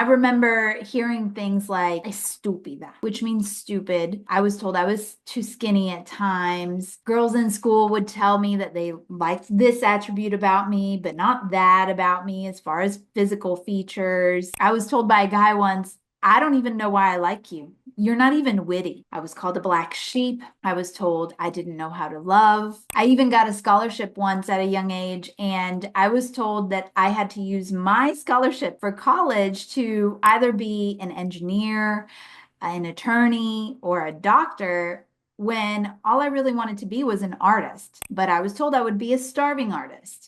I remember hearing things like estúpida, which means stupid. I was told I was too skinny at times. Girls in school would tell me that they liked this attribute about me, but not that about me as far as physical features. I was told by a guy once, I don't even know why I like you. You're not even witty. I was called a black sheep. I was told I didn't know how to love. I even got a scholarship once at a young age, and I was told that I had to use my scholarship for college to either be an engineer, an attorney, or a doctor when all I really wanted to be was an artist. But I was told I would be a starving artist.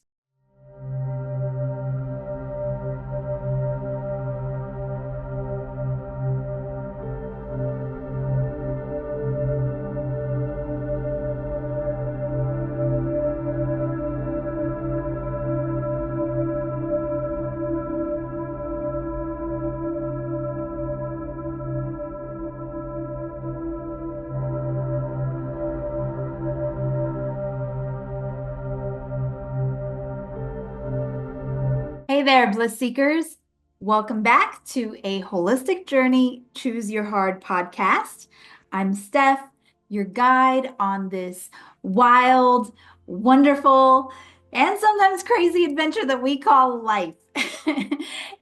Hey there, Bliss Seekers. Welcome back to A Wholistic Journey, Choose Your Hard podcast. I'm Steph, your guide on this wild, wonderful, and sometimes crazy adventure that we call life.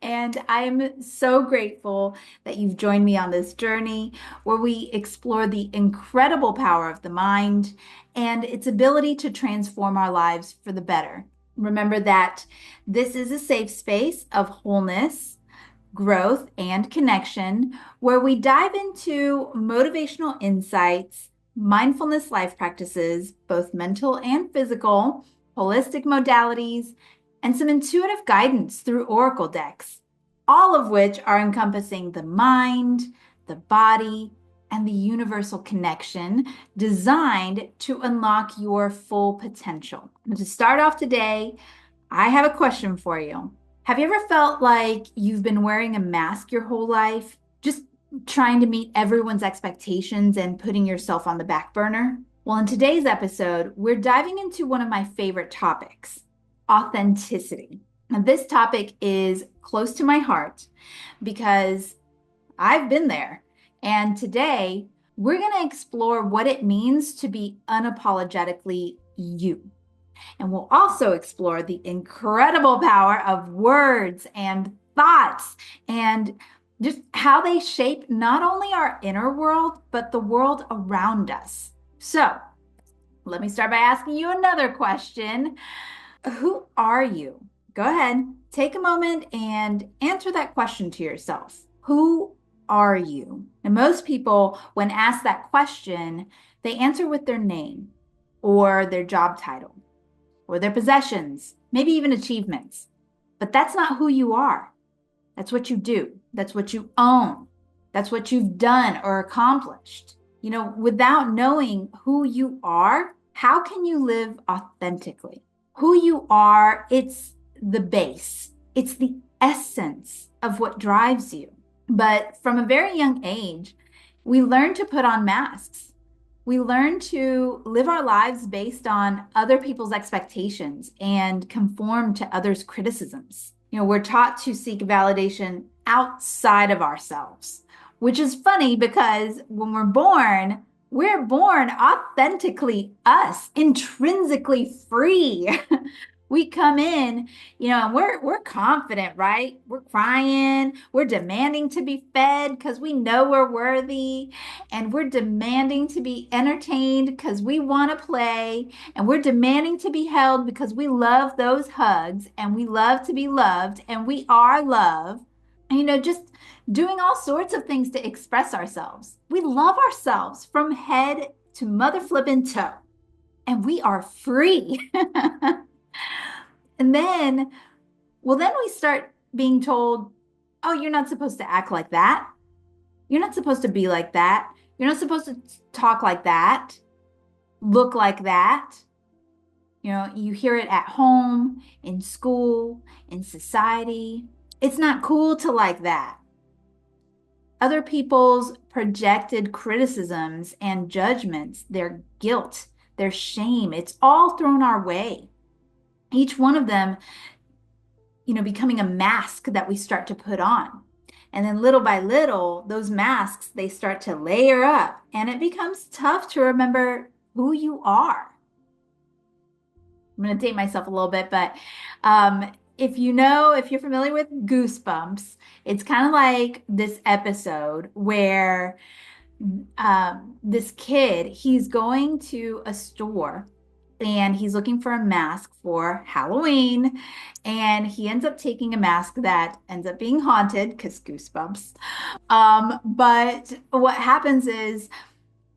And I'm so grateful that you've joined me on this journey where we explore the incredible power of the mind and its ability to transform our lives for the better. Remember that this is a safe space of wholeness, growth, and connection where we dive into motivational insights, mindfulness life practices, both mental and physical, holistic modalities, and some intuitive guidance through oracle decks, all of which are encompassing the mind, the body, and the universal connection designed to unlock your full potential. And to start off today, I have a question for you. Have you ever felt like you've been wearing a mask your whole life, just trying to meet everyone's expectations and putting yourself on the back burner? Well, in today's episode, we're diving into one of my favorite topics, authenticity. Now, this topic is close to my heart because I've been there. And today, we're going to explore what it means to be unapologetically you. And we'll also explore the incredible power of words and thoughts and just how they shape not only our inner world, but the world around us. So, let me start by asking you another question. Who are you? Go ahead, take a moment and answer that question to yourself. Who are you? And most people, when asked that question, they answer with their name or their job title or their possessions, maybe even achievements. But that's not who you are. That's what you do. That's what you own. That's what you've done or accomplished. You know, without knowing who you are, how can you live authentically? Who you are, it's the base. It's the essence of what drives you. But from a very young age, we learn to put on masks. We learn to live our lives based on other people's expectations and conform to others' criticisms. You know, we're taught to seek validation outside of ourselves, which is funny because when we're born authentically us, intrinsically free. We come in, you know, and we're confident, right? We're crying, we're demanding to be fed because we know we're worthy, and we're demanding to be entertained because we want to play, and we're demanding to be held because we love those hugs, and we love to be loved, and we are love. And, you know, just doing all sorts of things to express ourselves. We love ourselves from head to mother flippin' toe, and we are free. And then, then we start being told, oh, you're not supposed to act like that. You're not supposed to be like that. You're not supposed to talk like that, look like that. You know, you hear it at home, in school, in society. It's not cool to like that. Other people's projected criticisms and judgments, their guilt, their shame, it's all thrown our way. Each one of them, you know, becoming a mask that we start to put on. And then little by little, those masks, they start to layer up and it becomes tough to remember who you are. I'm going to date myself a little bit, but if you're familiar with Goosebumps, it's kind of like this episode where this kid, he's going to a store and he's looking for a mask for Halloween. And he ends up taking a mask that ends up being haunted because goosebumps. But what happens is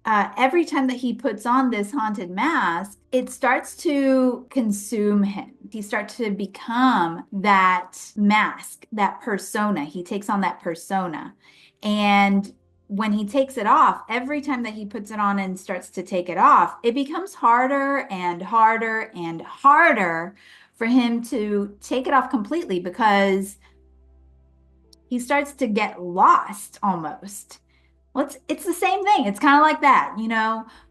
every time that he puts on this haunted mask, it starts to consume him. He starts to become that mask, that persona. He takes on that persona. And when he takes it off, every time that he puts it on and starts to take it off, it becomes harder and harder and harder for him to take it off completely because he starts to get lost almost. Well, it's the same thing. It's kind of like that.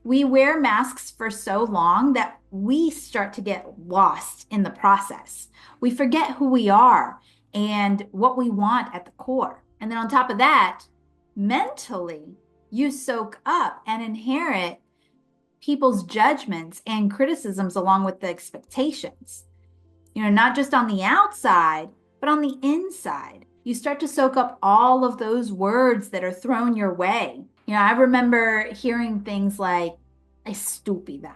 We wear masks for so long that we start to get lost in the process. We forget who we are and what we want at the core. And then on top of that, mentally, you soak up and inherit people's judgments and criticisms along with the expectations. Not just on the outside, but on the inside. You start to soak up all of those words that are thrown your way. I remember hearing things like estúpida,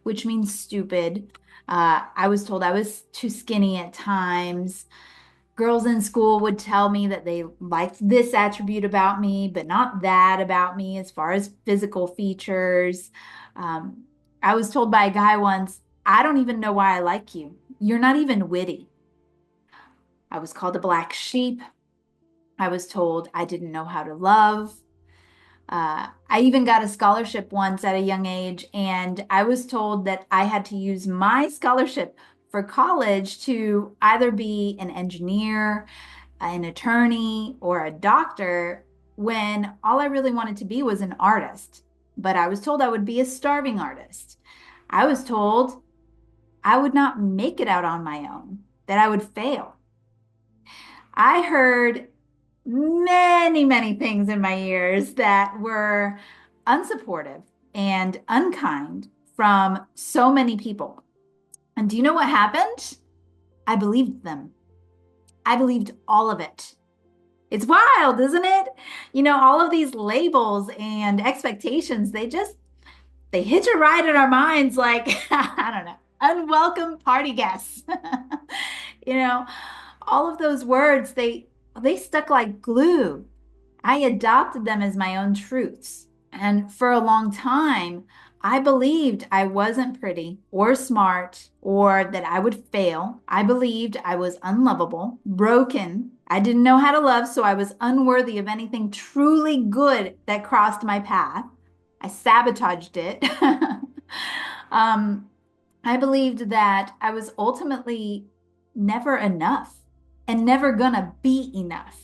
which means stupid. I was told I was too skinny at times. Girls in school would tell me that they liked this attribute about me, but not that about me as far as physical features. Um, I was told by a guy once, I don't even know why I like you. You're not even witty. I was called a black sheep. I was told I didn't know how to love. I even got a scholarship once at a young age, and I was told that I had to use my scholarship for college to either be an engineer, an attorney, or a doctor when all I really wanted to be was an artist. But I was told I would be a starving artist. I was told I would not make it out on my own, that I would fail. I heard many, many things in my ears that were unsupportive and unkind from so many people. And do you know what happened? I believed them. I believed all of it. It's wild, isn't it? All of these labels and expectations, they hitch a ride in our minds like, I don't know, unwelcome party guests. you know, all of those words, they stuck like glue. I adopted them as my own truths. And for a long time, I believed I wasn't pretty or smart or that I would fail. I believed I was unlovable, broken. I didn't know how to love, so I was unworthy of anything truly good that crossed my path. I sabotaged it. um, I believed that I was ultimately never enough and never gonna be enough.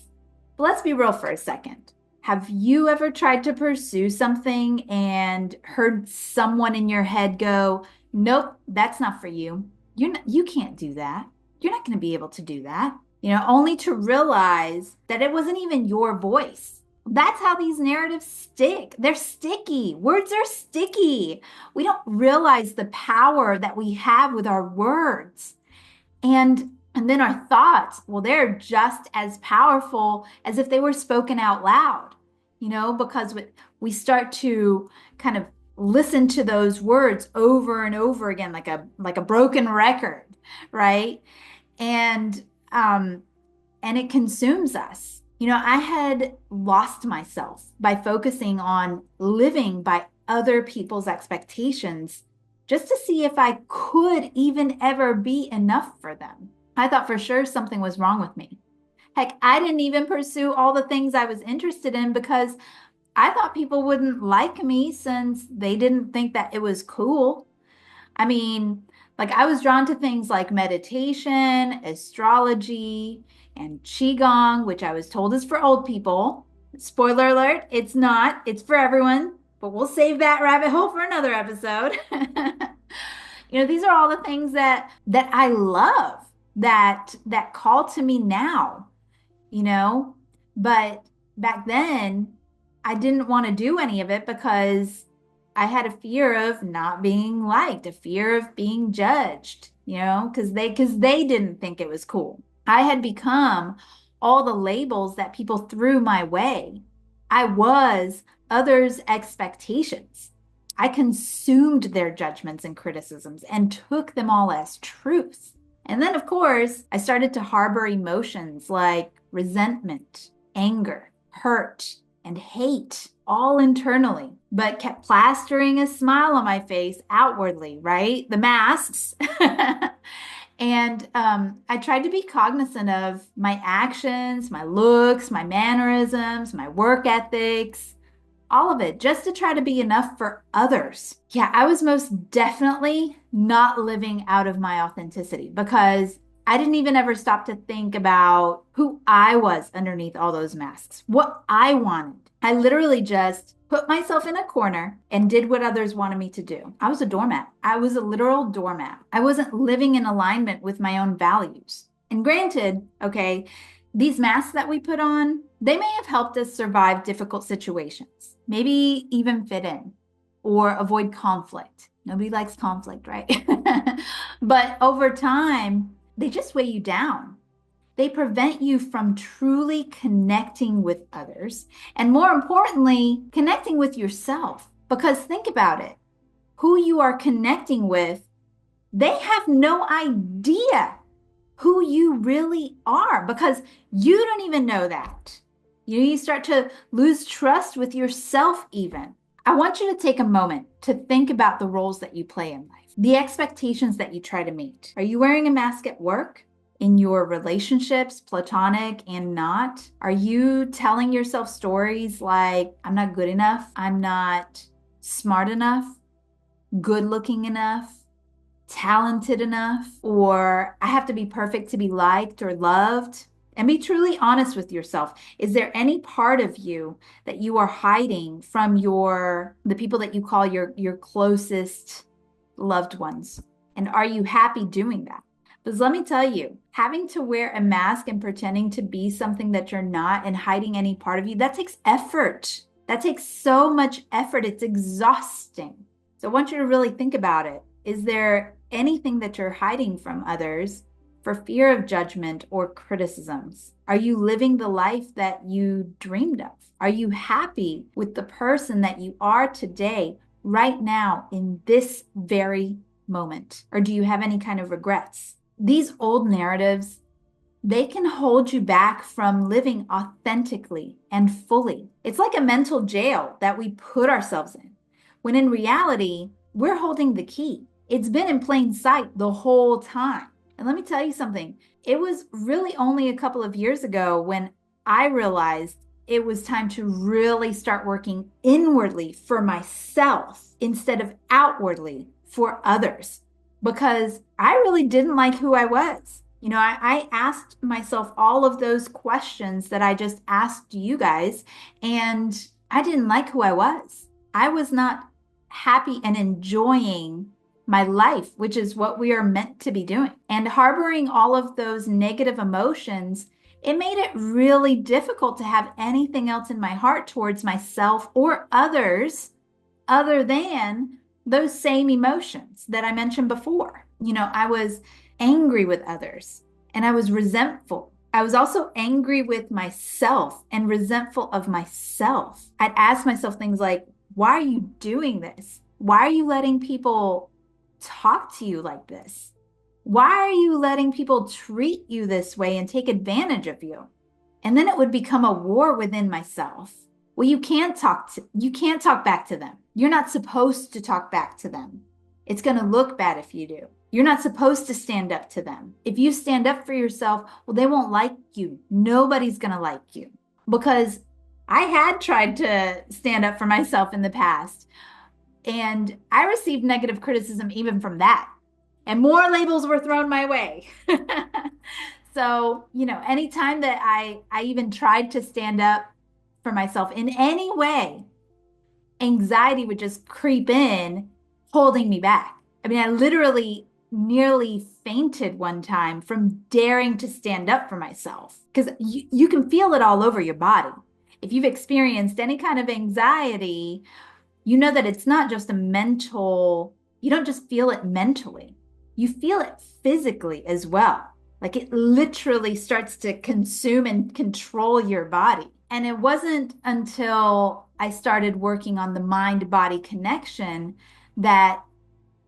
But let's be real for a second. Have you ever tried to pursue something and heard someone in your head go, "Nope, that's not for you. You can't do that. You're not going to be able to do that." Only to realize that it wasn't even your voice. That's how these narratives stick. They're sticky. Words are sticky. We don't realize the power that we have with our words. And then our thoughts, well, they're just as powerful as if they were spoken out loud, because we start to kind of listen to those words over and over again, like a broken record, right? And and it consumes us. I had lost myself by focusing on living by other people's expectations just to see if I could even ever be enough for them. I thought for sure something was wrong with me. Heck, I didn't even pursue all the things I was interested in because I thought people wouldn't like me since they didn't think that it was cool. I mean, like I was drawn to things like meditation, astrology, and qigong, which I was told is for old people. Spoiler alert, it's not. It's for everyone, but we'll save that rabbit hole for another episode. These are all the things that I love that call to me now, you know. But back then, I didn't want to do any of it because I had a fear of not being liked, a fear of being judged, because they didn't think it was cool. I had become all the labels that people threw my way. I was others' expectations. I consumed their judgments and criticisms and took them all as truth. And then, of course, I started to harbor emotions like resentment, anger, hurt, and hate, all internally, but kept plastering a smile on my face outwardly, right? The masks. And I tried to be cognizant of my actions, my looks, my mannerisms, my work ethics, all of it, just to try to be enough for others. Yeah, I was most definitely not living out of my authenticity because I didn't even ever stop to think about who I was underneath all those masks, what I wanted. I literally just put myself in a corner and did what others wanted me to do. I was a doormat. I was a literal doormat. I wasn't living in alignment with my own values. And granted, okay, these masks that we put on, they may have helped us survive difficult situations, maybe even fit in or avoid conflict. Nobody likes conflict, right? But over time, they just weigh you down. They prevent you from truly connecting with others. And more importantly, connecting with yourself. Because think about it, who you are connecting with, they have no idea who you really are because you don't even know that. You start to lose trust with yourself, even. I want you to take a moment to think about the roles that you play in life, the expectations that you try to meet. Are you wearing a mask at work? In your relationships, platonic and not? Are you telling yourself stories like, I'm not good enough, I'm not smart enough, good looking enough, talented enough, or I have to be perfect to be liked or loved? And be truly honest with yourself. Is there any part of you that you are hiding from the people that you call your closest loved ones? And are you happy doing that? Because let me tell you, having to wear a mask and pretending to be something that you're not and hiding any part of you, that takes effort. That takes so much effort. It's exhausting. So I want you to really think about it. Is there anything that you're hiding from others for fear of judgment or criticisms? Are you living the life that you dreamed of? Are you happy with the person that you are today, right now, in this very moment? Or do you have any kind of regrets? These old narratives, they can hold you back from living authentically and fully. It's like a mental jail that we put ourselves in, when in reality, we're holding the key. It's been in plain sight the whole time. And let me tell you something, it was really only a couple of years ago when I realized it was time to really start working inwardly for myself instead of outwardly for others, because I really didn't like who I was. I asked myself all of those questions that I just asked you guys, and I didn't like who I was. I was not happy and enjoying my life, which is what we are meant to be doing. And harboring all of those negative emotions, it made it really difficult to have anything else in my heart towards myself or others other than those same emotions that I mentioned before. I was angry with others and I was resentful. I was also angry with myself and resentful of myself. I'd ask myself things like, why are you doing this? Why are you letting people talk to you like this? Why are you letting people treat you this way and take advantage of you? And then it would become a war within myself. Well, you can't talk back to them. You're not supposed to talk back to them. It's going to look bad if you do. You're not supposed to stand up to them. If you stand up for yourself, well, they won't like you. Nobody's going to like you. Because I had tried to stand up for myself in the past, and I received negative criticism even from that. And more labels were thrown my way. So, anytime that I even tried to stand up for myself in any way, anxiety would just creep in, holding me back. I mean, I literally nearly fainted one time from daring to stand up for myself because you can feel it all over your body. If you've experienced any kind of anxiety, you know that it's not just a mental, you don't just feel it mentally, you feel it physically as well. Like it literally starts to consume and control your body. And it wasn't until I started working on the mind body connection that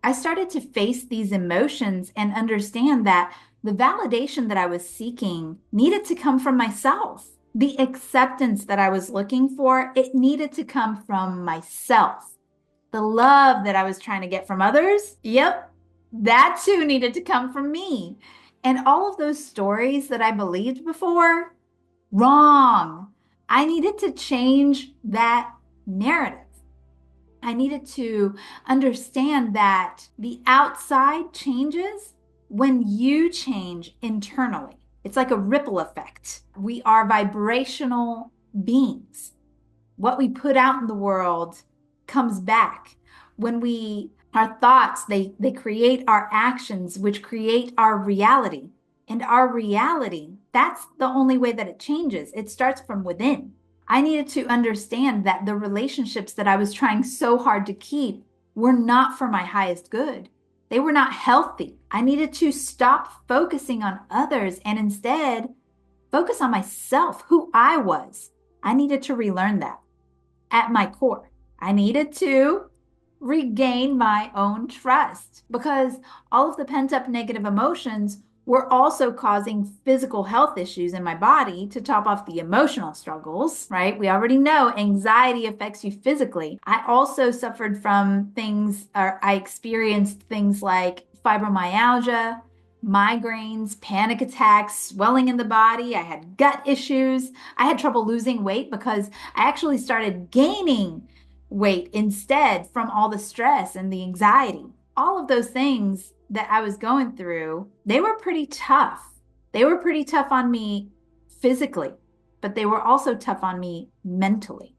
I started to face these emotions and understand that the validation that I was seeking needed to come from myself. The acceptance that I was looking for, it needed to come from myself. The love that I was trying to get from others, yep, that too needed to come from me. And all of those stories that I believed before, wrong. I needed to change that narrative. I needed to understand that the outside changes when you change internally. It's like a ripple effect. We are vibrational beings. What we put out in the world comes back. When our thoughts, they create our actions, which create our reality. And our reality, that's the only way that it changes. It starts from within. I needed to understand that the relationships that I was trying so hard to keep were not for my highest good. They were not healthy. I needed to stop focusing on others and instead focus on myself, who I was. I needed to relearn that at my core. I needed to regain my own trust because all of the pent up negative emotions were also causing physical health issues in my body to top off the emotional struggles, right? We already know anxiety affects you physically. I also suffered from things, or I experienced things like fibromyalgia, migraines, panic attacks, swelling in the body. I had gut issues. I had trouble losing weight because I actually started gaining weight instead from all the stress and the anxiety. All of those things that I was going through, they were pretty tough. They were pretty tough on me physically, but they were also tough on me mentally.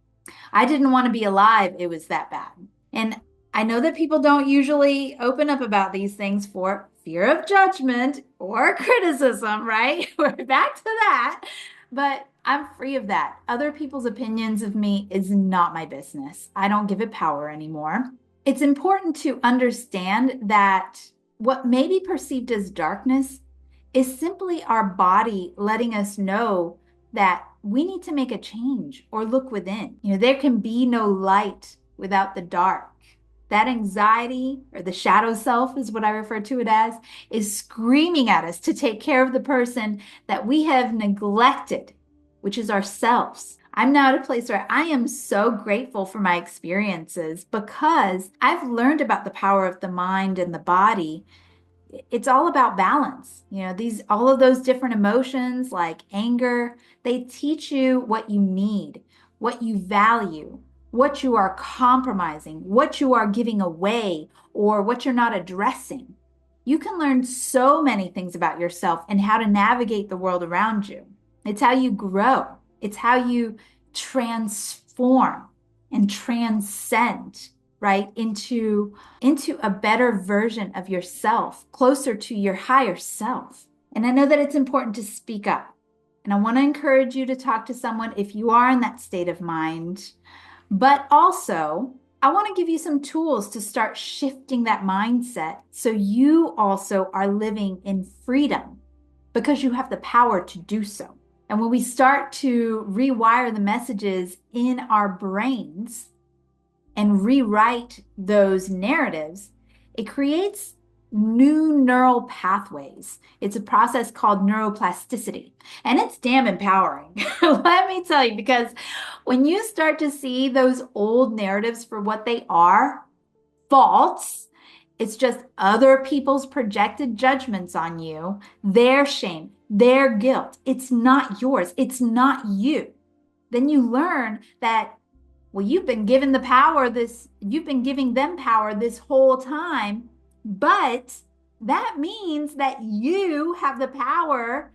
I didn't want to be alive. It was that bad. And I know that people don't usually open up about these things for fear of judgment or criticism, right? We're back to that. But I'm free of that. Other people's opinions of me is not my business. I don't give it power anymore. It's important to understand that what may be perceived as darkness is simply our body letting us know that we need to make a change or look within. There can be no light without the dark. That anxiety, or the shadow self is what I refer to it as, is screaming at us to take care of the person that we have neglected, which is ourselves. I'm now at a place where I am so grateful for my experiences because I've learned about the power of the mind and the body. It's all about balance. All of those different emotions like anger, they teach you what you need, what you value, what you are compromising, what you are giving away, or what you're not addressing. You can learn so many things about yourself and how to navigate the world around you. It's how you grow. It's how you transform and transcend, right, into a better version of yourself, closer to your higher self. And I know that it's important to speak up. And I want to encourage you to talk to someone if you are in that state of mind. But also, I want to give you some tools to start shifting that mindset so you also are living in freedom because you have the power to do so. And when we start to rewire the messages in our brains and rewrite those narratives, it creates new neural pathways. It's a process called neuroplasticity, and it's damn empowering. Let me tell you, because when you start to see those old narratives for what they are, false, it's just other people's projected judgments on you, their shame, their guilt. It's not yours. It's not you. Then you learn that, well, you've been given you've been giving them power this whole time, but that means that you have the power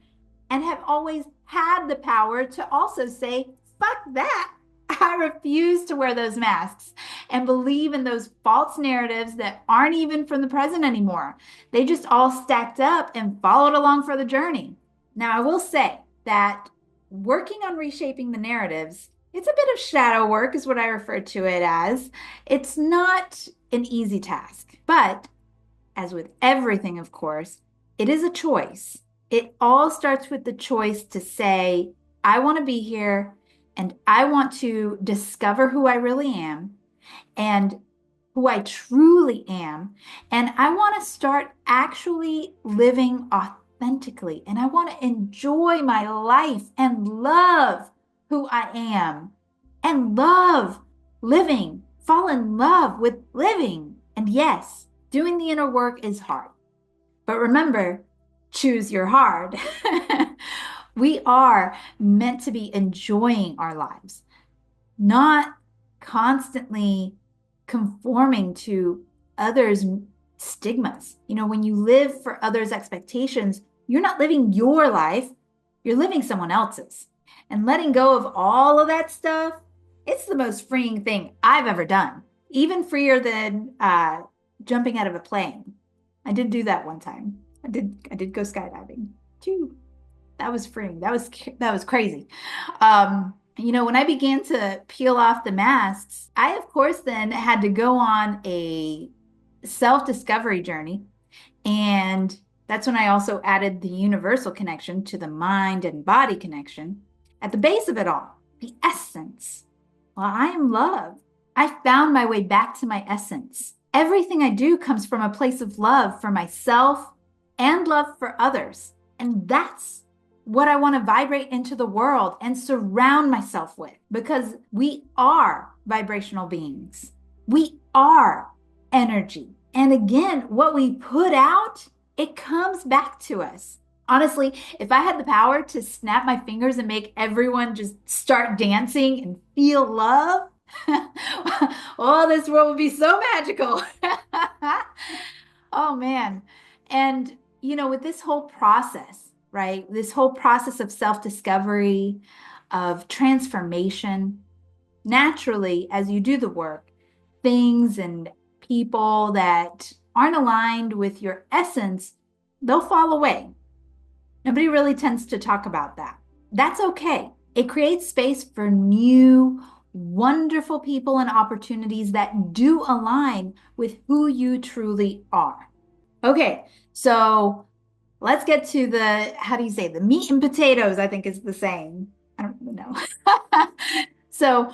and have always had the power to also say, fuck that. I refuse to wear those masks. and believe in those false narratives that aren't even from the present anymore. They just all stacked up and followed along for the journey. Now, I will say that working on reshaping the narratives, it's a bit of shadow work, is what I refer to it as. It's not an easy task, but as with everything, of course, it is a choice. It all starts with the choice to say, I want to be here and I want to discover who I really am and who I truly am. And I want to start actually living authentically. And I want to enjoy my life and love who I am and love living, fall in love with living. And yes, doing the inner work is hard. But remember, choose your hard. We are meant to be enjoying our lives, not constantly conforming to others' stigmas. You know, when you live for others' expectations, you're not living your life, you're living someone else's. And letting go of all of that stuff, it's the most freeing thing I've ever done, even freer than jumping out of a plane. I did do that one time. I did go skydiving too. That was freeing. That was crazy. When I began to peel off the masks, I, of course, then had to go on a self-discovery journey. And that's when I also added the universal connection to the mind and body connection. At the base of it all, the essence. Well, I am love. I found my way back to my essence. Everything I do comes from a place of love for myself and love for others. And that's what I want to vibrate into the world and surround myself with, because we are vibrational beings. We are energy. And again, what we put out, it comes back to us. Honestly, if I had the power to snap my fingers and make everyone just start dancing and feel love, oh, this world would be so magical. Oh, man. And, with this whole process, right? This whole process of self-discovery, of transformation, naturally, as you do the work, things and people that aren't aligned with your essence, they'll fall away. Nobody really tends to talk about that. That's okay. It creates space for new, wonderful people and opportunities that do align with who you truly are. Okay, so let's get to the meat and potatoes, I think is the saying. I don't know. So,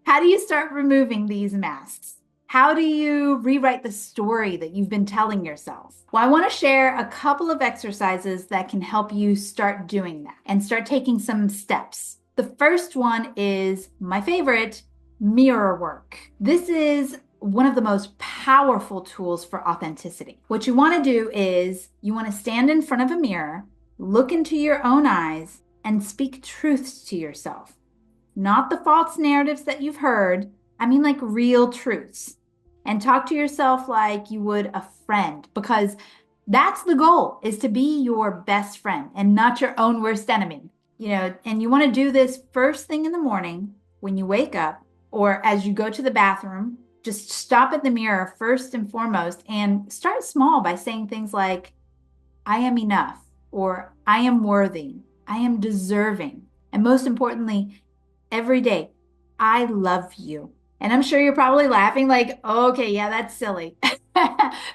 how do you start removing these masks? How do you rewrite the story that you've been telling yourself? Well, I want to share a couple of exercises that can help you start doing that and start taking some steps. The first one is my favorite, mirror work. This is one of the most powerful tools for authenticity. What you want to do is you want to stand in front of a mirror, look into your own eyes, and speak truths to yourself. Not the false narratives that you've heard. I mean, like real truths. And talk to yourself like you would a friend, because that's the goal, is to be your best friend and not your own worst enemy. And you want to do this first thing in the morning when you wake up, or as you go to the bathroom. Just stop at the mirror first and foremost and start small by saying things like, I am enough, or I am worthy, I am deserving. And most importantly, every day, I love you. And I'm sure you're probably laughing like, okay, yeah, that's silly.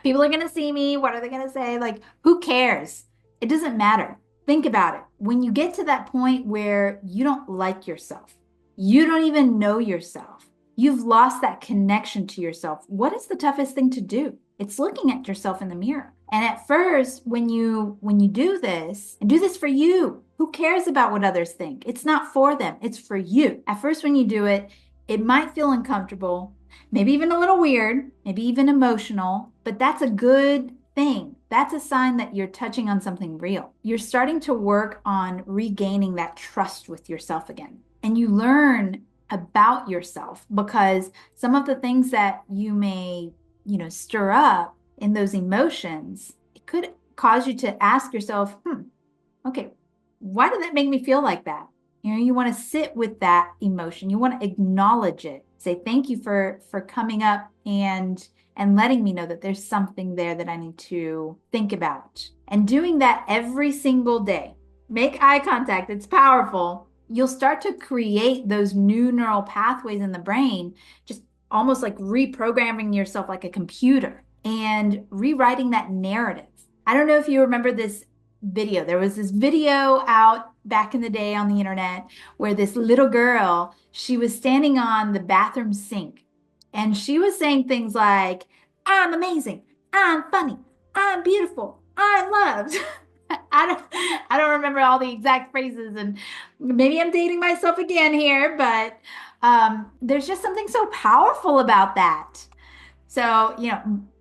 People are going to see me. What are they going to say? Like, who cares? It doesn't matter. Think about it. When you get to that point where you don't like yourself, you don't even know yourself, you've lost that connection to yourself, what is the toughest thing to do? It's looking at yourself in the mirror. And at first, when you do this, and do this for you, who cares about what others think? It's not for them, it's for you. At first, when you do it, it might feel uncomfortable, maybe even a little weird, maybe even emotional, but that's a good thing. That's a sign that you're touching on something real. You're starting to work on regaining that trust with yourself again. And you learn about yourself, because some of the things that you may, stir up in those emotions, it could cause you to ask yourself, okay, why did that make me feel like that? You want to sit with that emotion. You want to acknowledge it. say thank you for coming up and letting me know that there's something there that I need to think about. And doing that every single day. Make eye contact. It's powerful. You'll start to create those new neural pathways in the brain, just almost like reprogramming yourself like a computer and rewriting that narrative. I don't know if you remember this video. There was this video out back in the day on the internet where this little girl, she was standing on the bathroom sink and she was saying things like, I'm amazing, I'm funny, I'm beautiful, I'm loved. I don't remember all the exact phrases, and maybe I'm dating myself again here, but there's just something so powerful about that. So,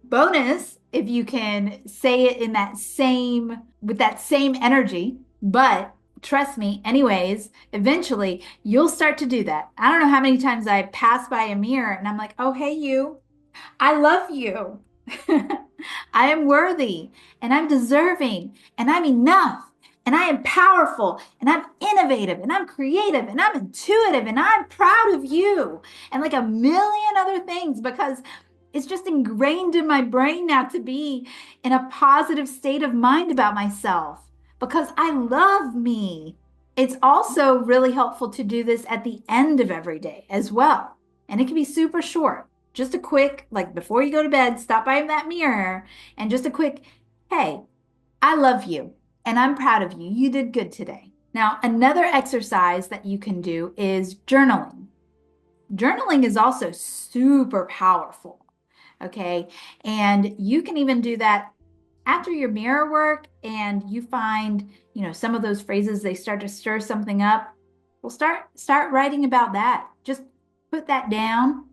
bonus if you can say it in that same with that same energy, but trust me, anyways, eventually you'll start to do that. I don't know how many times I pass by a mirror and I'm like, "Oh, hey you. I love you. I am worthy and I'm deserving and I'm enough and I am powerful and I'm innovative and I'm creative and I'm intuitive and I'm proud of you." And like a million other things because it's just ingrained in my brain now to be in a positive state of mind about myself because I love me. It's also really helpful to do this at the end of every day as well. And it can be super short. Just a quick, like before you go to bed, stop by that mirror and just a quick, hey, I love you and I'm proud of you. You did good today. Now, another exercise that you can do is journaling. Journaling is also super powerful. Okay. And you can even do that after your mirror work and you find, some of those phrases, they start to stir something up. Well, start writing about that. Just put that down,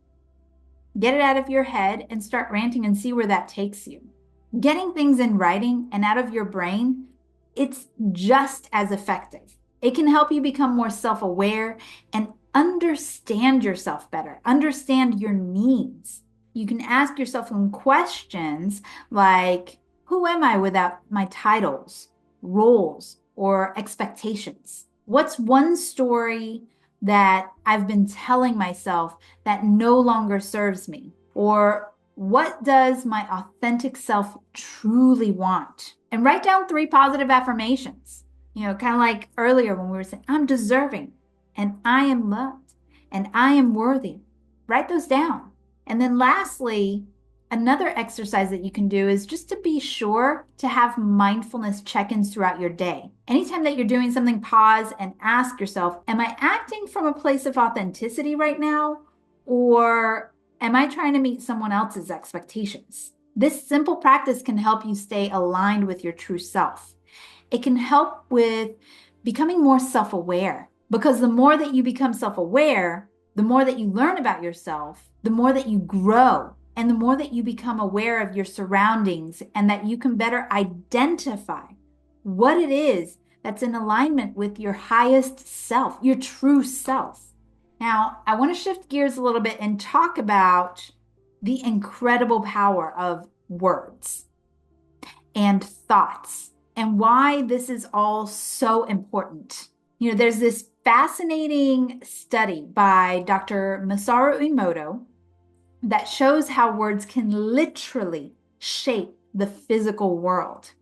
get it out of your head and start ranting and see where that takes you. Getting things in writing and out of your brain, it's just as effective. It can help you become more self-aware and understand yourself better, understand your needs. You can ask yourself some questions like, who am I without my titles, roles, or expectations? What's one story that I've been telling myself that no longer serves me? Or what does my authentic self truly want? And write down 3 positive affirmations. Kind of like earlier when we were saying, I'm deserving and I am loved and I am worthy. Write those down. And then lastly, another exercise that you can do is just to be sure to have mindfulness check-ins throughout your day. Anytime that you're doing something, pause and ask yourself, am I acting from a place of authenticity right now? Or am I trying to meet someone else's expectations? This simple practice can help you stay aligned with your true self. It can help with becoming more self-aware because the more that you become self-aware, the more that you learn about yourself, the more that you grow, and the more that you become aware of your surroundings and that you can better identify what it is that's in alignment with your highest self, your true self. Now, I want to shift gears a little bit and talk about the incredible power of words and thoughts and why this is all so important. There's this fascinating study by Dr. Masaru Emoto that shows how words can literally shape the physical world.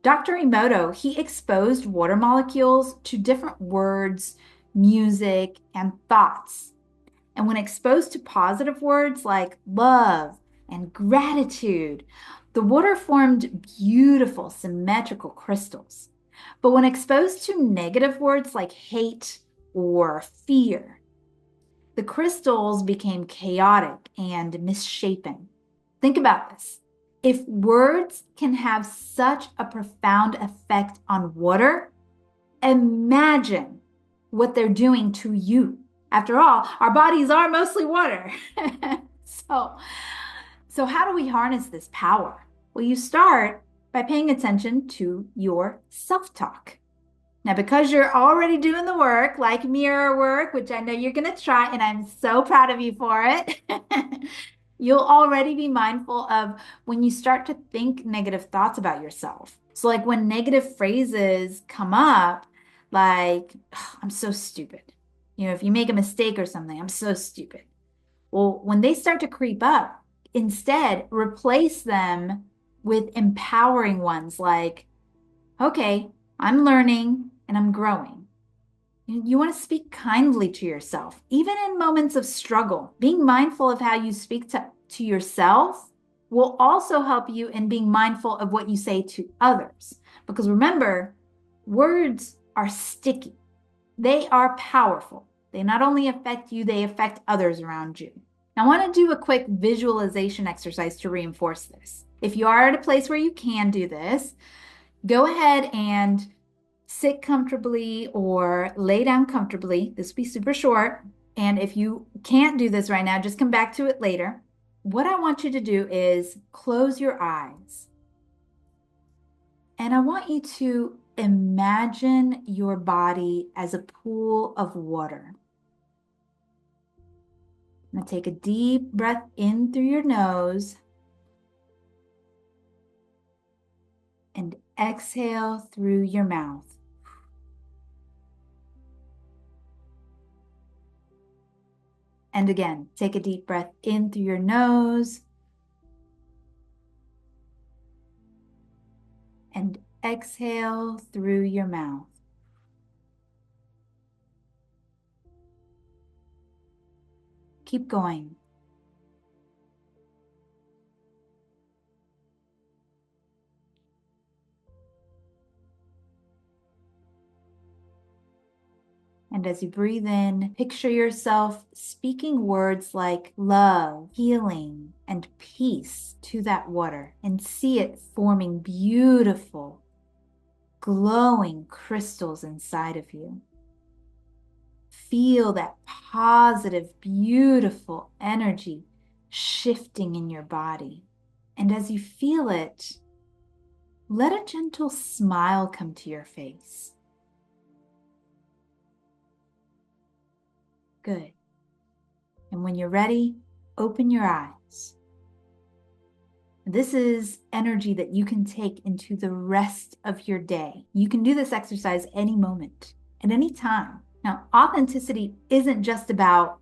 Dr. Emoto, he exposed water molecules to different words, music, and thoughts. And when exposed to positive words like love and gratitude, the water formed beautiful symmetrical crystals. But when exposed to negative words like hate or fear, the crystals became chaotic and misshapen. Think about this. If words can have such a profound effect on water, imagine what they're doing to you. After all, our bodies are mostly water. So how do we harness this power? Well, you start by paying attention to your self-talk. Now, because you're already doing the work, like mirror work, which I know you're going to try, and I'm so proud of you for it, you'll already be mindful of when you start to think negative thoughts about yourself. So like when negative phrases come up, like, "Oh, I'm so stupid." If you make a mistake or something, I'm so stupid. Well, when they start to creep up, instead replace them with empowering ones like, okay, I'm learning and I'm growing. You want to speak kindly to yourself, even in moments of struggle. Being mindful of how you speak to yourself will also help you in being mindful of what you say to others. Because remember, words are sticky, they are powerful. They not only affect you, they affect others around you. I want to do a quick visualization exercise to reinforce this. If you are at a place where you can do this, go ahead and sit comfortably or lay down comfortably. This will be super short. And if you can't do this right now, just come back to it later. What I want you to do is close your eyes. And I want you to imagine your body as a pool of water. Now take a deep breath in through your nose and exhale through your mouth. And again, take a deep breath in through your nose and exhale through your mouth. Keep going. And as you breathe in, picture yourself speaking words like love, healing, and peace to that water, and see it forming beautiful, glowing crystals inside of you. Feel that positive, beautiful energy shifting in your body. And as you feel it, let a gentle smile come to your face. Good. And when you're ready, open your eyes. This is energy that you can take into the rest of your day. You can do this exercise any moment, at any time. Now, authenticity isn't just about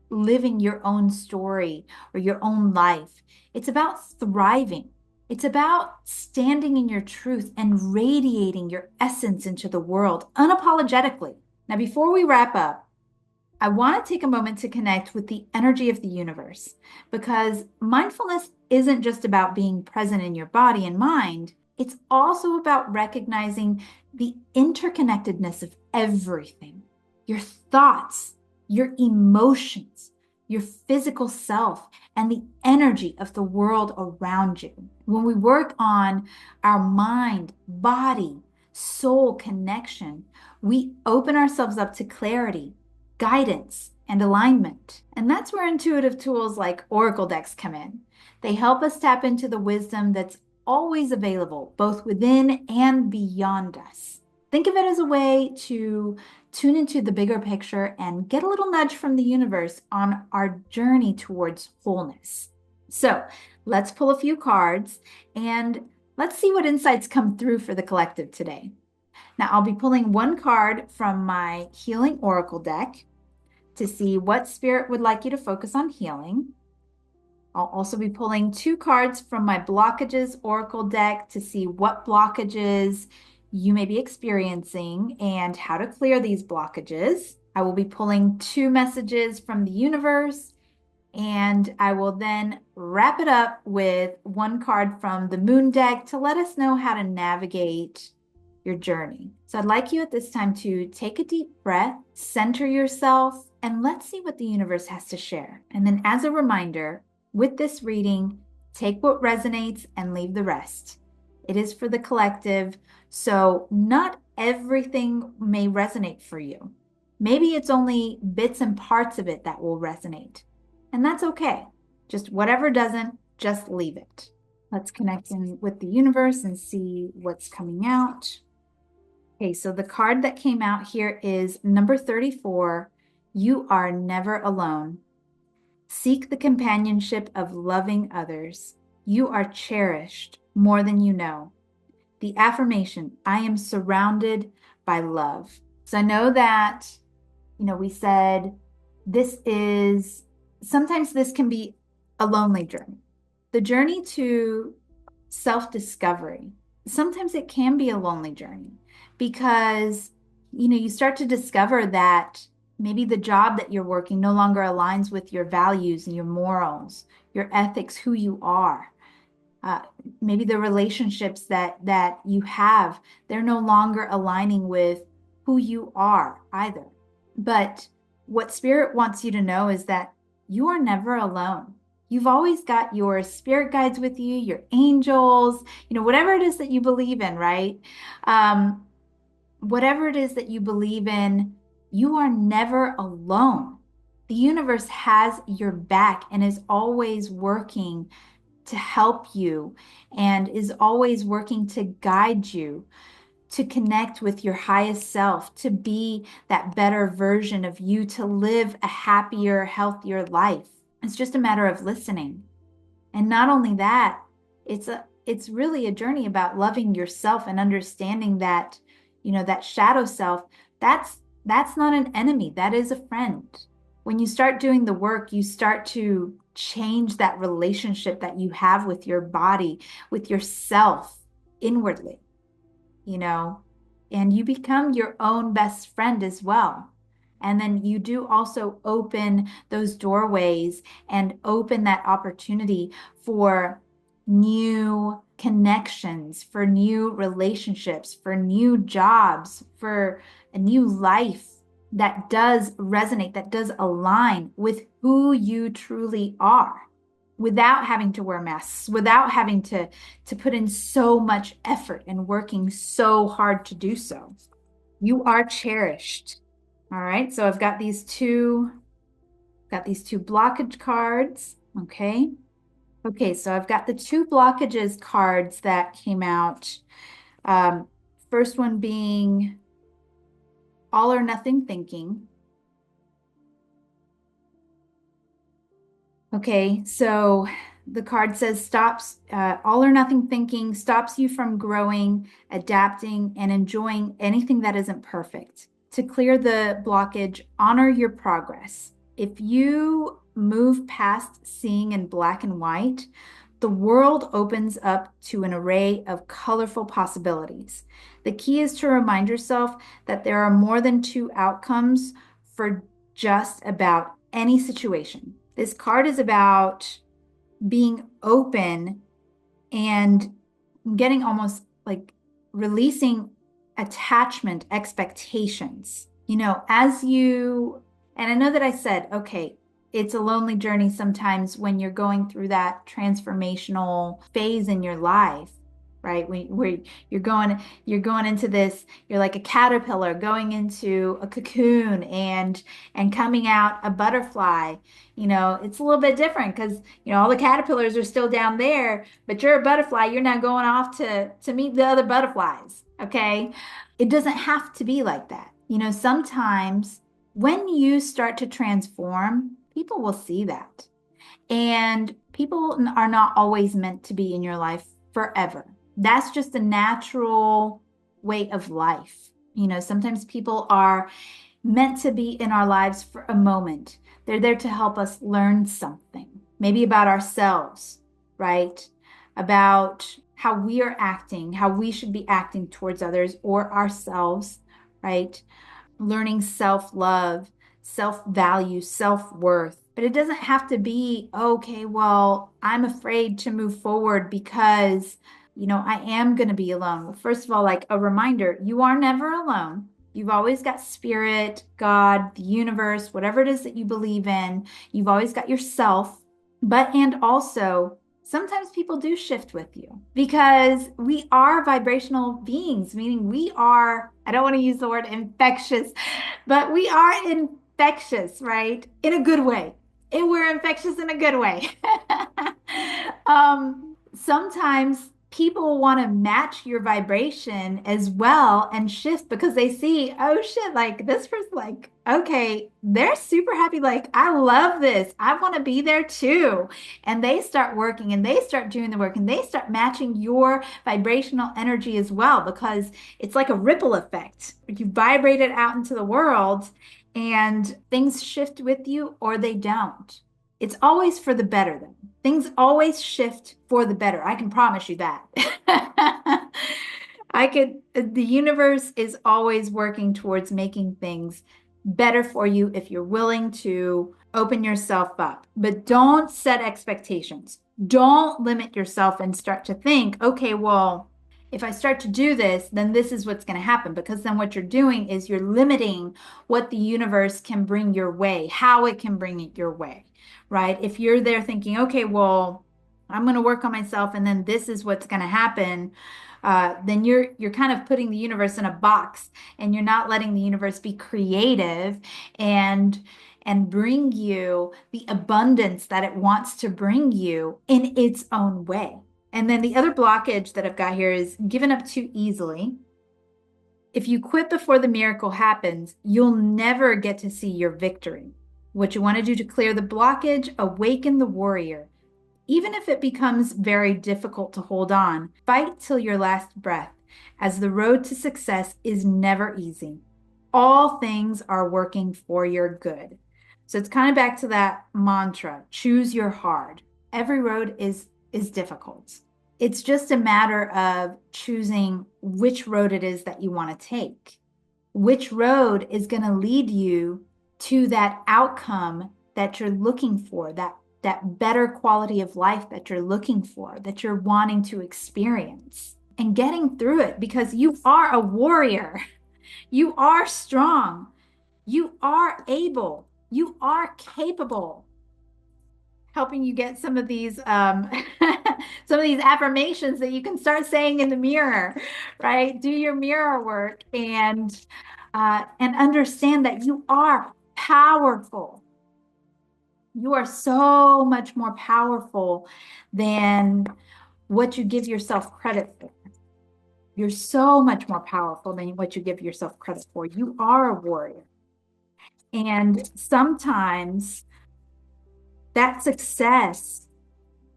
living your own story or your own life. It's about thriving. It's about standing in your truth and radiating your essence into the world unapologetically. Now, before we wrap up, I want to take a moment to connect with the energy of the universe, because mindfulness isn't just about being present in your body and mind. It's also about recognizing the interconnectedness of everything, your thoughts, your emotions, your physical self, and the energy of the world around you. When we work on our mind, body, soul connection, we open ourselves up to clarity, guidance, and alignment. And that's where intuitive tools like oracle decks come in. They help us tap into the wisdom that's always available, both within and beyond us. Think of it as a way to tune into the bigger picture and get a little nudge from the universe on our journey towards wholeness. So let's pull a few cards and let's see what insights come through for the collective today. Now, I'll be pulling one card from my Healing Oracle deck to see what spirit would like you to focus on healing. I'll also be pulling two cards from my Blockages Oracle deck to see what blockages you may be experiencing and how to clear these blockages. I will be pulling two messages from the universe, and I will then wrap it up with one card from the Moon deck to let us know how to navigate your journey. So I'd like you at this time to take a deep breath, center yourself, and let's see what the universe has to share. And then as a reminder, with this reading, take what resonates and leave the rest. It is for the collective, so not everything may resonate for you. Maybe it's only bits and parts of it that will resonate. And that's okay. Just whatever doesn't, just leave it. Let's connect in with the universe and see what's coming out. Okay, so the card that came out here is number 34. You are never alone. Seek the companionship of loving others. You are cherished more than you know. The affirmation, I am surrounded by love. So I know that, we said this is sometimes this can be a lonely journey. The journey to self-discovery, sometimes it can be a lonely journey because, you start to discover that maybe the job that you're working no longer aligns with your values and your morals, your ethics, who you are. Uh, Maybe the relationships that you have, they're no longer aligning with who you are either. But what spirit wants you to know is that you are never alone. You've always got your spirit guides with you, your angels, whatever it is that you believe in, right? Um, Whatever it is that you believe in, you are never alone. The universe has your back and is always working to help you and is always working to guide you to connect with your highest self, to be that better version of you, to live a happier, healthier life. It's just a matter of listening. And not only that, it's really a journey about loving yourself and understanding that, that shadow self, that's not an enemy, that is a friend. When you start doing the work, you start to change that relationship that you have with your body, with yourself inwardly, you know, and you become your own best friend as well. And then you do also open those doorways and open that opportunity for new connections, for new relationships, for new jobs, for a new life that does resonate, that does align with who you truly are without having to wear masks, without having to put in so much effort and working so hard to do so. You are cherished. All right. So I've got these two blockage cards. Okay. Okay, so I've got the two blockages cards that came out. Um, First one being all or nothing thinking. Okay, so the card says all or nothing thinking stops you from growing, adapting, and enjoying anything that isn't perfect. To clear the blockage, honor your progress. If you move past seeing in black and white, the world opens up to an array of colorful possibilities. The key is to remind yourself that there are more than two outcomes for just about any situation. This card is about being open and getting almost like releasing attachment expectations. And I know that I said, okay, it's a lonely journey sometimes when you're going through that transformational phase in your life, right? Where you're going into this, you're like a caterpillar going into a cocoon and coming out a butterfly. It's a little bit different because all the caterpillars are still down there, but you're a butterfly. You're now going off to meet the other butterflies. Okay. It doesn't have to be like that. Sometimes when you start to transform, people will see that. And people are not always meant to be in your life forever. That's just a natural way of life. Sometimes people are meant to be in our lives for a moment. They're there to help us learn something, maybe about ourselves, right? About how we are acting, how we should be acting towards others or ourselves, right? Learning self-love, self-value, self-worth. But it doesn't have to be, okay, well, I'm afraid to move forward because, I am going to be alone. Well, first of all, like a reminder, you are never alone. You've always got spirit, God, the universe, whatever it is that you believe in. You've always got yourself. And also, sometimes people do shift with you because we are vibrational beings, meaning we are, I don't want to use the word infectious, but we are infectious, right? In a good way. And we're infectious in a good way. Sometimes people want to match your vibration as well and shift because they see, oh shit, like this person, like, okay, they're super happy. Like, I love this. I want to be there too. And they start working and they start doing the work and they start matching your vibrational energy as well because it's like a ripple effect. You vibrate it out into the world and things shift with you or they don't. It's always for the better, then. Things always shift for the better. I can promise you that. The universe is always working towards making things better for you if you're willing to open yourself up. But don't set expectations. Don't limit yourself and start to think, okay, well, if I start to do this, then this is what's going to happen. Because then what you're doing is you're limiting what the universe can bring your way, how it can bring it your way, right? If you're there thinking, okay, well, I'm going to work on myself and then this is what's going to happen, then you're kind of putting the universe in a box and you're not letting the universe be creative and bring you the abundance that it wants to bring you in its own way. And then the other blockage that I've got here is giving up too easily. If you quit before the miracle happens, you'll never get to see your victory. What you want to do to clear the blockage, awaken the warrior. Even if it becomes very difficult to hold on, fight till your last breath, as the road to success is never easy. All things are working for your good. So it's kind of back to that mantra, choose your hard. Every road is difficult. It's just a matter of choosing which road it is that you want to take. Which road is going to lead you to that outcome that you're looking for, that better quality of life that you're looking for, that you're wanting to experience, and getting through it, because you are a warrior. You are strong. You are able. You are capable. Helping you get some of these some of these affirmations that you can start saying in the mirror, right? Do your mirror work and understand that you are powerful. You are so much more powerful than what you give yourself credit for. You're so much more powerful than what you give yourself credit for. You are a warrior. And sometimes that success,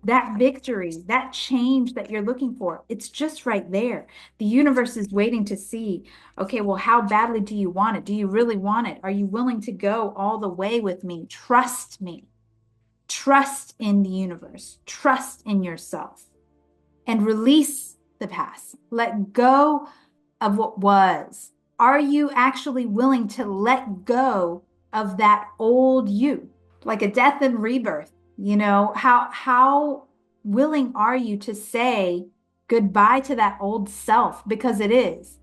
that victory, that change that you're looking for, it's just right there. The universe is waiting to see, okay, well, how badly do you want it? Do you really want it? Are you willing to go all the way with me? Trust me. Trust in the universe. Trust in yourself. And release the past. Let go of what was. Are you actually willing to let go of that old you? Like a death and rebirth. You know, how willing are you to say goodbye to that old self? Because it is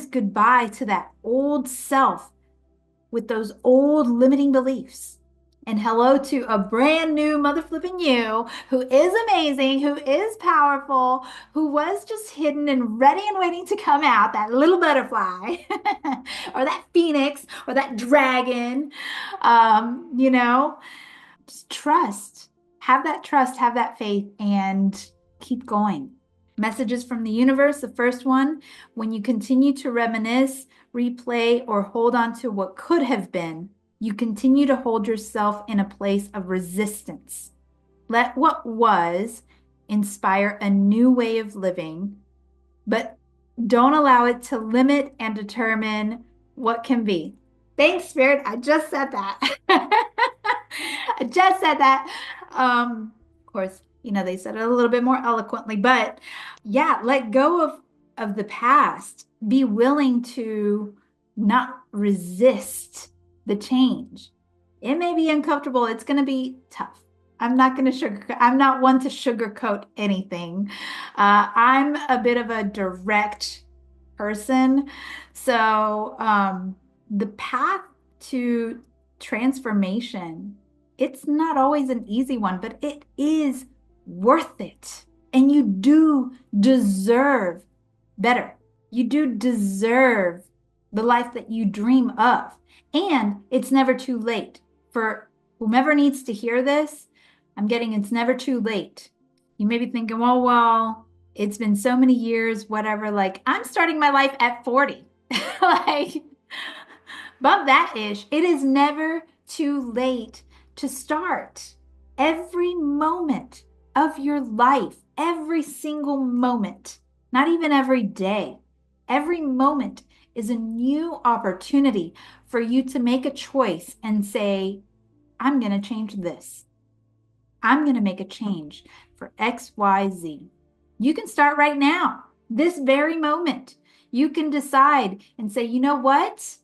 goodbye to that old self with those old limiting beliefs. And hello to a brand new mother flipping you who is amazing, who is powerful, who was just hidden and ready and waiting to come out, that little butterfly or that phoenix or that dragon, you know. Just trust, have that faith, and keep going. Messages from the universe. The first one, when you continue to reminisce, replay, or hold on to what could have been, you continue to hold yourself in a place of resistance. Let what was inspire a new way of living, but don't allow it to limit and determine what can be. Thanks, Spirit. I just said that. I just said that. Of course, you know, they said it a little bit more eloquently, but yeah, let go of the past. Be willing to not resist the change. It may be uncomfortable. It's going to be tough. I'm not one to sugarcoat anything. I'm a bit of a direct person. So, the path to transformation, it's not always an easy one, but it is worth it. And you do deserve better. You do deserve the life that you dream of. And it's never too late. For whomever needs to hear this, I'm getting it's never too late. You may be thinking, well, it's been so many years, whatever. Like, I'm starting my life at 40. Like, bump that ish. It is never too late to start. Every moment of your life, every single moment, not even every day, every moment is a new opportunity for you to make a choice and say, I'm going to change this. I'm going to make a change for XYZ. You can start right now, this very moment. You can decide and say, you know what?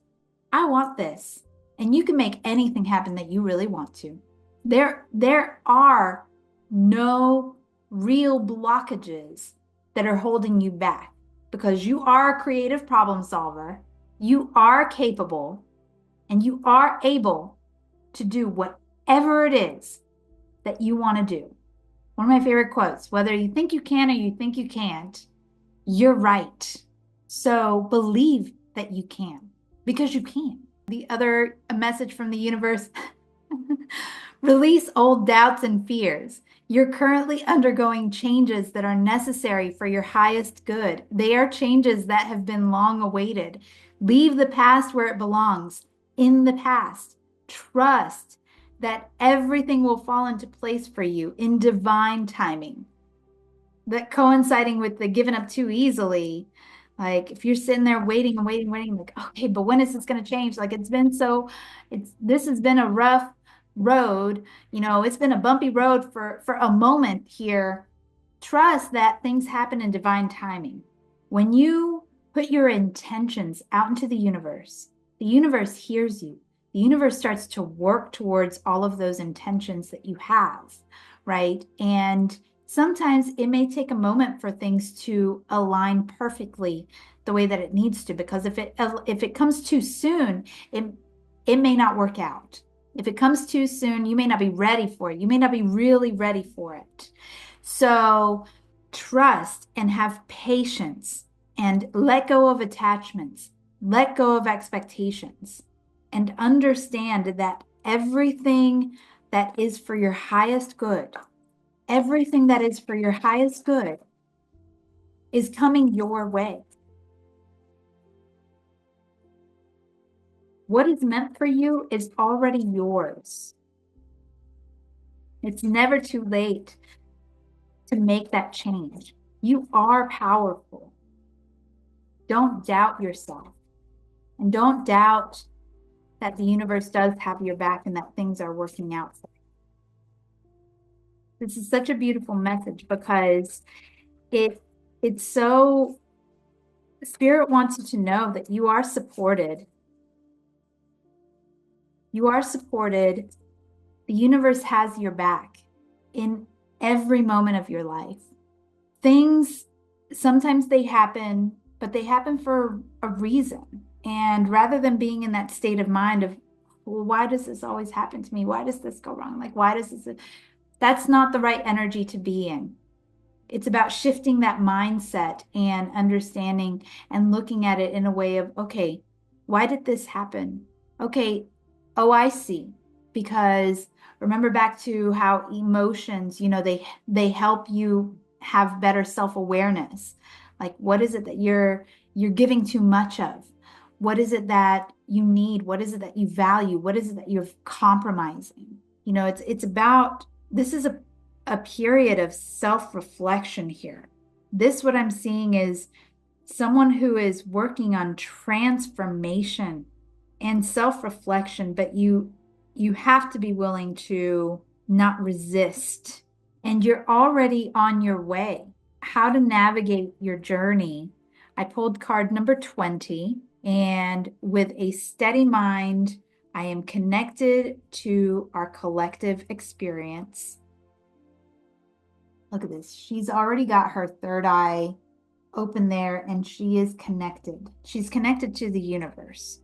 I want this. And you can make anything happen that you really want to. There are no real blockages that are holding you back because you are a creative problem solver. You are capable and you are able to do whatever it is that you want to do. One of my favorite quotes, whether you think you can or you think you can't, you're right. So believe that you can because you can. The other message from the universe, release old doubts and fears. You're currently undergoing changes that are necessary for your highest good. They are changes that have been long awaited. Leave the past where it belongs, in the past. Trust that everything will fall into place for you in divine timing. That coinciding with the giving up too easily. Like if you're sitting there waiting and waiting, waiting, like, okay, but when is this going to change? Like this has been a rough road. It's been a bumpy road for a moment here. Trust that things happen in divine timing. When you put your intentions out into the universe hears you. The universe starts to work towards all of those intentions that you have, right? And sometimes it may take a moment for things to align perfectly the way that it needs to, because if it comes too soon, it may not work out. If it comes too soon, you may not be ready for it. You may not be really ready for it. So trust and have patience and let go of attachments, let go of expectations, and understand that everything that is for your highest good, everything that is for your highest good is coming your way. What is meant for you is already yours. It's never too late to make that change. You are powerful. Don't doubt yourself. And don't doubt that the universe does have your back and that things are working out for you. This is such a beautiful message because it's so, Spirit wants you to know that you are supported. You are supported. The universe has your back in every moment of your life. Things, sometimes they happen, but they happen for a reason. And rather than being in that state of mind of, well, why does this always happen to me? Why does this go wrong? Like, why does this? That's not the right energy to be in. It's about shifting that mindset and understanding and looking at it in a way of, okay, why did this happen? Okay, oh, I see. Because remember back to how emotions, they help you have better self-awareness. Like, what is it that you're giving too much of? What is it that you need? What is it that you value? What is it that you're compromising? It's about, this is a period of self-reflection here. What I'm seeing is someone who is working on transformation and self-reflection, but you have to be willing to not resist. And you're already on your way. How to navigate your journey. I pulled card number 20, and with a steady mind, I am connected to our collective experience. Look at this. She's already got her third eye open there, and she is connected. She's connected to the universe.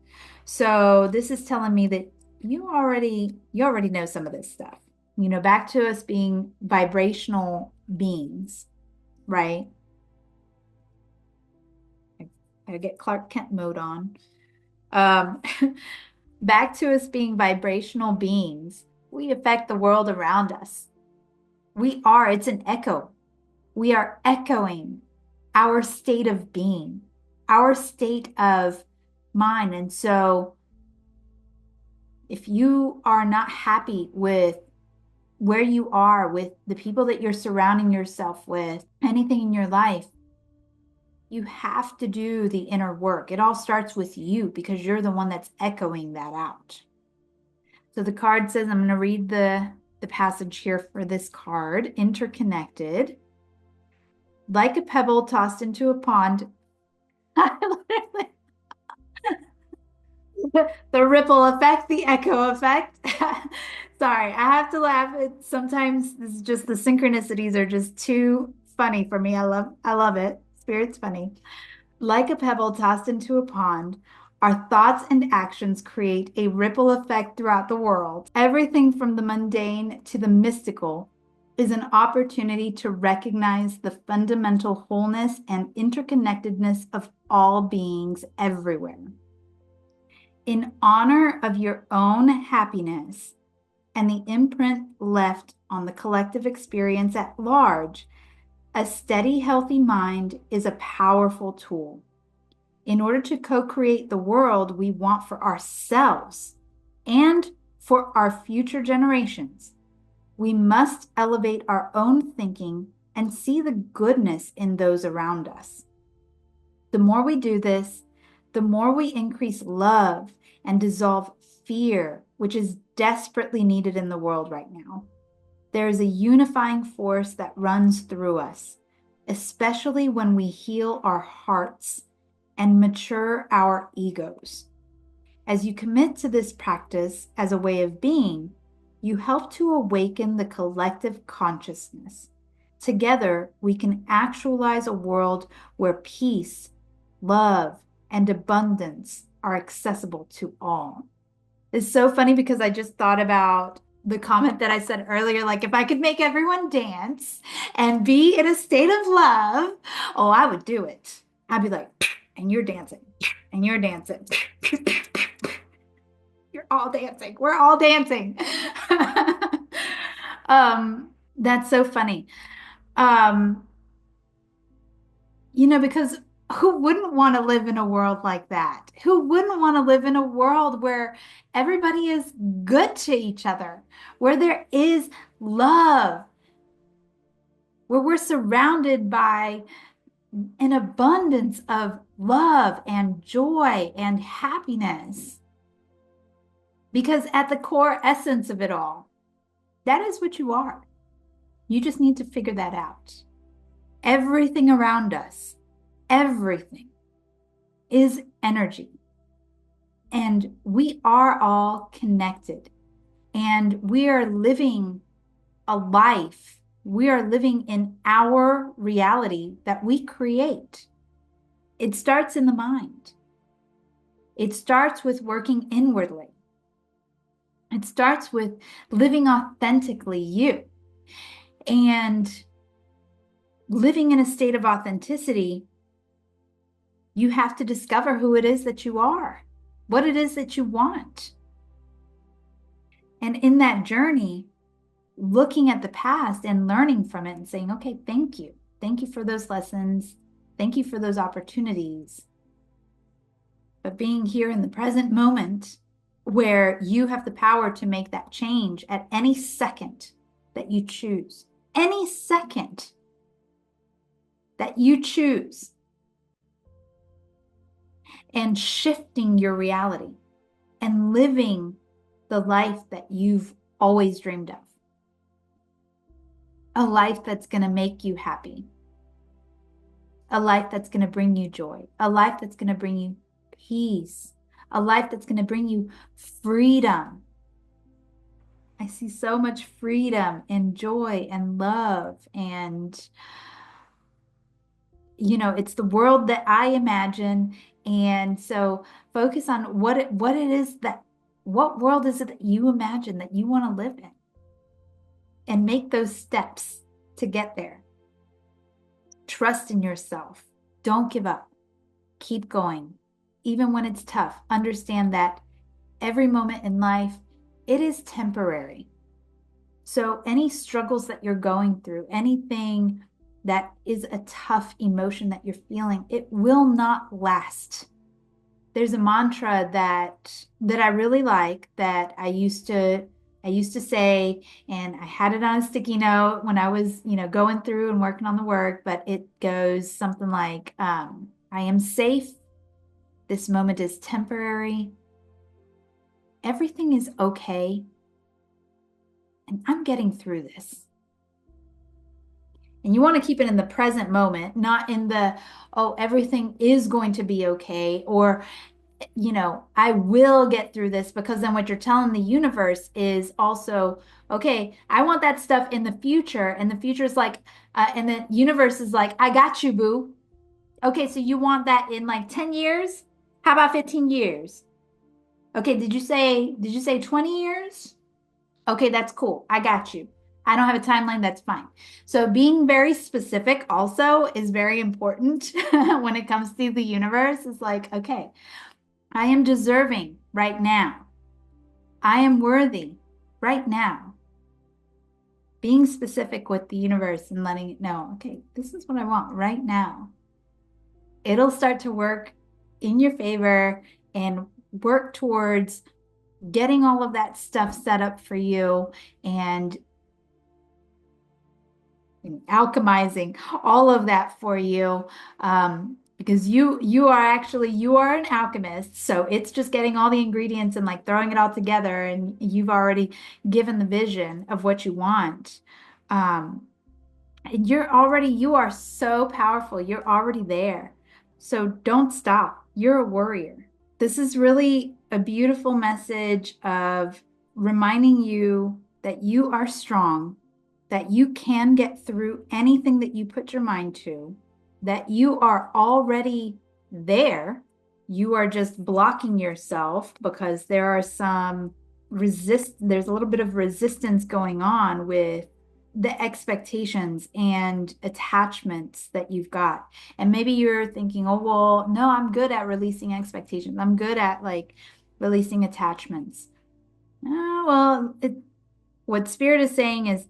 So this is telling me that you already know some of this stuff. Back to us being vibrational beings, right? I get Clark Kent mode on. Back to us being vibrational beings. We affect the world around us. It's an echo. We are echoing our state of being, our state of mind. And so if you are not happy with where you are, with the people that you're surrounding yourself with, anything in your life, you have to do the inner work. It all starts with you because you're the one that's echoing that out. So the card says, I'm going to read the the passage here for this card, interconnected, like a pebble tossed into a pond. The ripple effect, the echo effect. Sorry, I have to laugh. Sometimes this is just the synchronicities are just too funny for me. I love it. Spirit's funny. Like a pebble tossed into a pond, our thoughts and actions create a ripple effect throughout the world. Everything from the mundane to the mystical is an opportunity to recognize the fundamental wholeness and interconnectedness of all beings everywhere. In honor of your own happiness and the imprint left on the collective experience at large, a steady, healthy mind is a powerful tool. In order to co-create the world we want for ourselves and for our future generations, we must elevate our own thinking and see the goodness in those around us. The more we do this, the more we increase love and dissolve fear, which is desperately needed in the world right now. There is a unifying force that runs through us, especially when we heal our hearts and mature our egos. As you commit to this practice as a way of being, you help to awaken the collective consciousness. Together, we can actualize a world where peace, love, and abundance are accessible to all. It's so funny because I just thought about the comment that I said earlier, like if I could make everyone dance and be in a state of love, oh, I would do it. I'd be like, and you're dancing, and you're dancing. You're all dancing. We're all dancing. That's so funny. Um, because who wouldn't want to live in a world like that? Who wouldn't want to live in a world where everybody is good to each other, where there is love, where we're surrounded by an abundance of love and joy and happiness? Because at the core essence of it all, that is what you are. You just need to figure that out. Everything around us, everything is energy. And we are all connected. And we are living a life. We are living in our reality that we create. It starts in the mind. It starts with working inwardly. It starts with living authentically you. And living in a state of authenticity, you have to discover who it is that you are, what it is that you want. And in that journey, looking at the past and learning from it and saying, okay, thank you. Thank you for those lessons. Thank you for those opportunities. But being here in the present moment, where you have the power to make that change at any second that you choose, any second that you choose, and shifting your reality and living the life that you've always dreamed of. A life that's going to make you happy. A life that's going to bring you joy. A life that's going to bring you peace. A life that's going to bring you freedom. I see so much freedom and joy and love. And, it's the world that I imagine. And so focus on what world is it that you imagine that you want to live in? And make those steps to get there. Trust in yourself. Don't give up. Keep going. Even when it's tough, understand that every moment in life, it is temporary. So any struggles that you're going through, anything that is a tough emotion that you're feeling, it will not last. There's a mantra that I really like that I used to say, and I had it on a sticky note when I was, going through and working on the work, but it goes something like, I am safe. This moment is temporary. Everything is okay. and I'm getting through this. And you want to keep it in the present moment, not in the, oh, everything is going to be okay, or, I will get through this, because then what you're telling the universe is also, okay, I want that stuff in the future. And the future is like, and the universe is like, I got you, boo. Okay, so you want that in like 10 years? How about 15 years? Okay, did you say 20 years? Okay, that's cool. I got you. I don't have a timeline, that's fine. So being very specific also is very important when it comes to the universe. It's like, okay, I am deserving right now. I am worthy right now. Being specific with the universe and letting it know, okay, this is what I want right now. It'll start to work in your favor and work towards getting all of that stuff set up for you and alchemizing all of that for you, because you are an alchemist, so it's just getting all the ingredients and like throwing it all together, and you've already given the vision of what you want. And you are so powerful, you're already there, so don't stop. You're a warrior. This is really a beautiful message of reminding you that you are strong, that you can get through anything that you put your mind to, that you are already there. You are just blocking yourself because there's a little bit of resistance going on with the expectations and attachments that you've got. And maybe you're thinking, oh, well, no, I'm good at releasing expectations. I'm good at like releasing attachments. Oh, well, what Spirit is saying is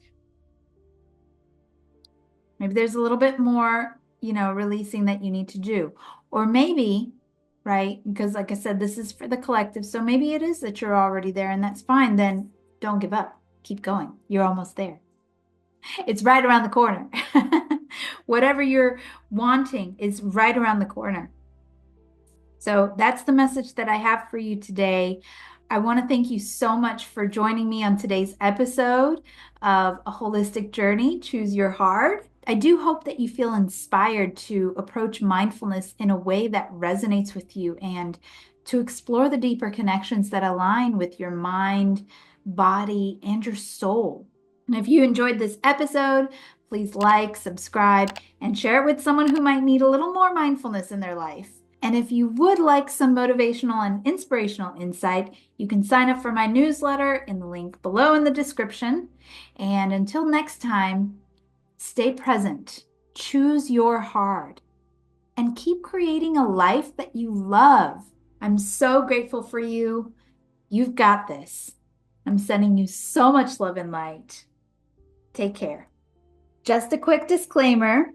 maybe there's a little bit more, releasing that you need to do. Or maybe, right? Because like I said, this is for the collective. So maybe it is that you're already there and that's fine. Then don't give up. Keep going. You're almost there. It's right around the corner. Whatever you're wanting is right around the corner. So that's the message that I have for you today. I want to thank you so much for joining me on today's episode of A Holistic Journey, Choose Your Heart. I do hope that you feel inspired to approach mindfulness in a way that resonates with you and to explore the deeper connections that align with your mind, body, and your soul. And if you enjoyed this episode, please like, subscribe, and share it with someone who might need a little more mindfulness in their life. And if you would like some motivational and inspirational insight, you can sign up for my newsletter in the link below in the description. And until next time, stay present, choose your heart, and keep creating a life that you love. I'm so grateful for you. You've got this. I'm sending you so much love and light. Take care. Just a quick disclaimer.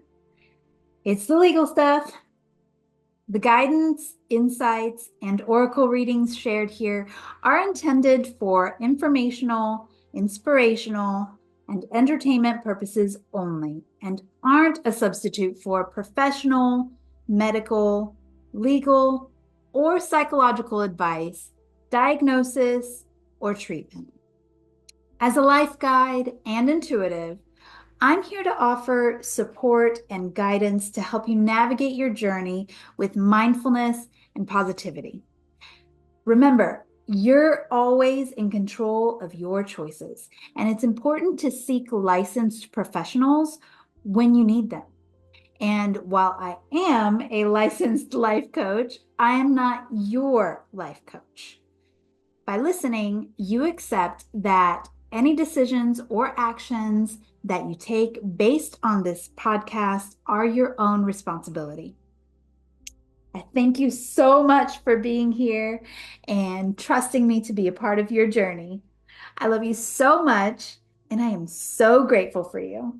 It's the legal stuff. The guidance, insights, and oracle readings shared here are intended for informational, inspirational, and entertainment purposes only and aren't a substitute for professional, medical, legal, or psychological advice, diagnosis, or treatment. As a life guide and intuitive, I'm here to offer support and guidance to help you navigate your journey with mindfulness and positivity. Remember, you're always in control of your choices, and it's important to seek licensed professionals when you need them. And while I am a licensed life coach, I am not your life coach. By listening, you accept that any decisions or actions that you take based on this podcast are your own responsibility. I thank you so much for being here and trusting me to be a part of your journey. I love you so much, and I am so grateful for you.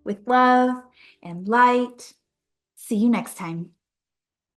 With love and light, see you next time.